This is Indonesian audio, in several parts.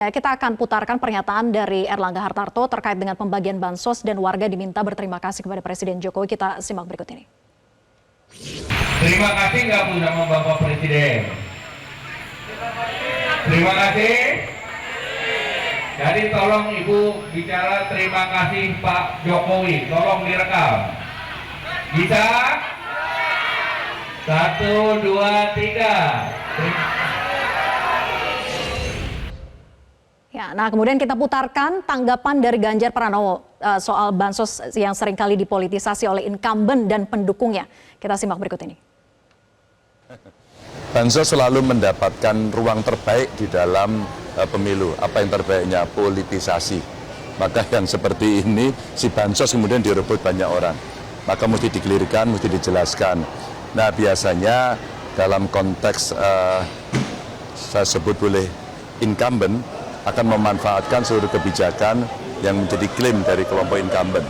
Kita akan putarkan pernyataan dari Erlangga Hartarto terkait dengan pembagian bansos dan warga diminta berterima kasih kepada Presiden Jokowi. Kita simak berikut ini. Terima kasih nggak Bu sama Bapak Presiden? Terima kasih. Jadi tolong Ibu bicara terima kasih Pak Jokowi, tolong direkam. Bisa? 1, 2, 3. Ya, nah kemudian kita putarkan tanggapan dari Ganjar Pranowo soal bansos yang seringkali dipolitisasi oleh incumbent dan pendukungnya. Kita simak berikut ini. Bansos selalu mendapatkan ruang terbaik di dalam pemilu. Apa yang terbaiknya? Politisasi. Maka yang seperti ini, si bansos kemudian direbut banyak orang. Maka mesti dikelirkan, mesti dijelaskan. Nah biasanya dalam konteks saya sebut boleh incumbent, akan memanfaatkan seluruh kebijakan yang menjadi klaim dari kelompok incumbent.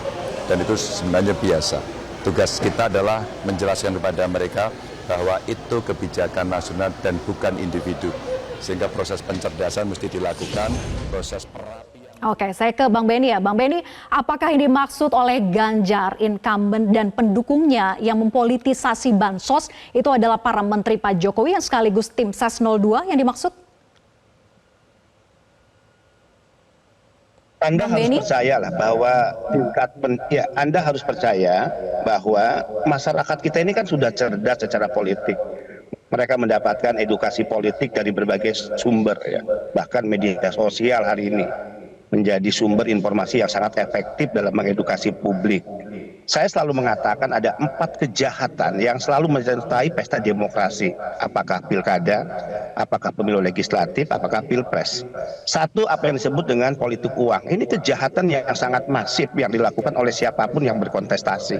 Dan itu sebenarnya biasa. Tugas kita adalah menjelaskan kepada mereka bahwa itu kebijakan nasional dan bukan individu. Sehingga proses pencerdasan mesti dilakukan, proses perapian. Oke, saya ke Bang Benny ya. Bang Benny, apakah yang dimaksud oleh Ganjar, incumbent dan pendukungnya yang mempolitisasi bansos itu adalah para menteri Pak Jokowi yang sekaligus tim Ses 02 yang dimaksud? Anda harus percayalah bahwa Anda harus percaya bahwa masyarakat kita ini kan sudah cerdas secara politik. Mereka mendapatkan edukasi politik dari berbagai sumber ya. Bahkan media sosial hari ini menjadi sumber informasi yang sangat efektif dalam mengedukasi publik. Saya selalu mengatakan ada 4 kejahatan yang selalu menyertai pesta demokrasi. Apakah pilkada, apakah pemilu legislatif, apakah pilpres. 1, apa yang disebut dengan politik uang. Ini kejahatan yang sangat masif yang dilakukan oleh siapapun yang berkontestasi.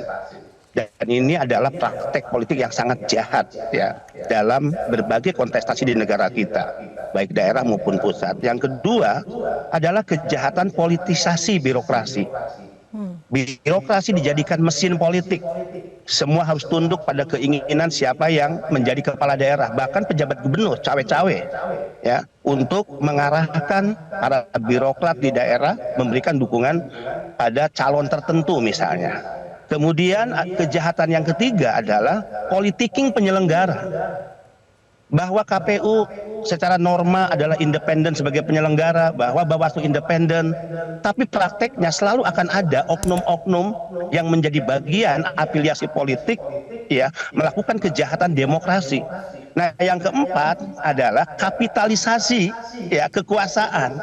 Dan ini adalah praktek politik yang sangat jahat ya dalam berbagai kontestasi di negara kita, baik daerah maupun pusat. Yang kedua adalah kejahatan politisasi birokrasi. Birokrasi dijadikan mesin politik. Semua harus tunduk pada keinginan siapa yang menjadi kepala daerah, bahkan pejabat gubernur cawe-cawe ya, untuk mengarahkan para birokrat di daerah memberikan dukungan pada calon tertentu misalnya. Kemudian kejahatan yang ketiga adalah politiking penyelenggara. Bahwa KPU secara norma adalah independen sebagai penyelenggara, bahwa Bawaslu independen, tapi prakteknya selalu akan ada oknum-oknum yang menjadi bagian afiliasi politik ya, melakukan kejahatan demokrasi. Nah, yang keempat adalah kapitalisasi ya kekuasaan.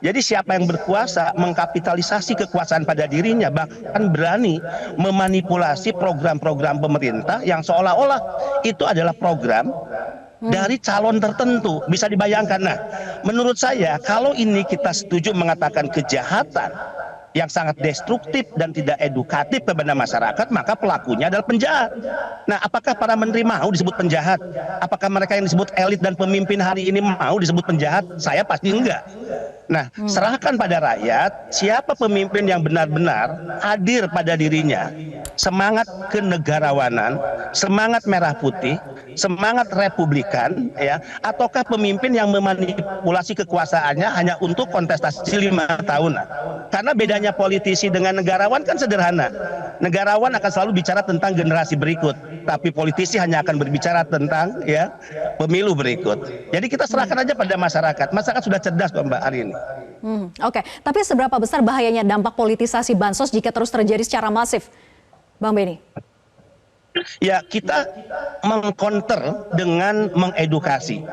Jadi siapa yang berkuasa mengkapitalisasi kekuasaan pada dirinya, bahkan berani memanipulasi program-program pemerintah yang seolah-olah itu adalah program dari calon tertentu. Bisa dibayangkan. Nah, menurut saya kalau ini kita setuju mengatakan kejahatan yang sangat destruktif dan tidak edukatif kepada masyarakat, maka pelakunya adalah penjahat. Nah, apakah para menteri mau disebut penjahat? Apakah mereka yang disebut elit dan pemimpin hari ini mau disebut penjahat? Saya pasti enggak. Nah, serahkan pada rakyat siapa pemimpin yang benar-benar hadir pada dirinya. Semangat kenegarawanan, semangat merah putih, semangat republikan ya, ataukah pemimpin yang memanipulasi kekuasaannya hanya untuk kontestasi 5 tahunan. Karena bedanya politisi dengan negarawan kan sederhana. Negarawan akan selalu bicara tentang generasi berikut, tapi politisi hanya akan berbicara tentang ya pemilu berikut. Jadi kita serahkan aja pada masyarakat. Masyarakat sudah cerdas kok Mbak hari ini. Oke, tapi seberapa besar bahayanya dampak politisasi bansos jika terus terjadi secara masif, Bang Benny? Ya, kita mengcounter dengan mengedukasi.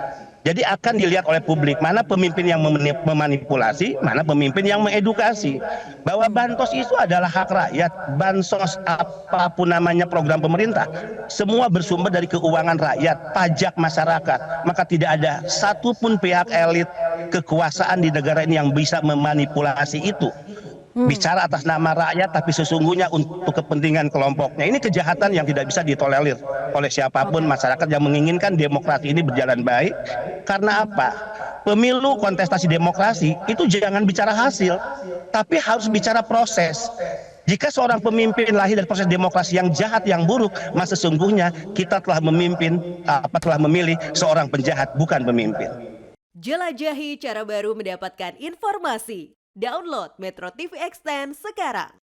Jadi akan dilihat oleh publik mana pemimpin yang memanipulasi, mana pemimpin yang mengedukasi. Bahwa bansos itu adalah hak rakyat, bansos apapun namanya program pemerintah, semua bersumber dari keuangan rakyat, pajak masyarakat. Maka tidak ada satupun pihak elit kekuasaan di negara ini yang bisa memanipulasi itu. Bicara atas nama rakyat tapi sesungguhnya untuk kepentingan kelompoknya. Ini kejahatan yang tidak bisa ditolerir oleh siapapun masyarakat yang menginginkan demokrasi ini berjalan baik. Karena apa? Pemilu kontestasi demokrasi itu jangan bicara hasil, tapi harus bicara proses. Jika seorang pemimpin lahir dari proses demokrasi yang jahat, yang buruk, maka sesungguhnya kita telah memilih seorang penjahat, bukan pemimpin. Jelajahi cara baru mendapatkan informasi. Download Metro TV Extend sekarang.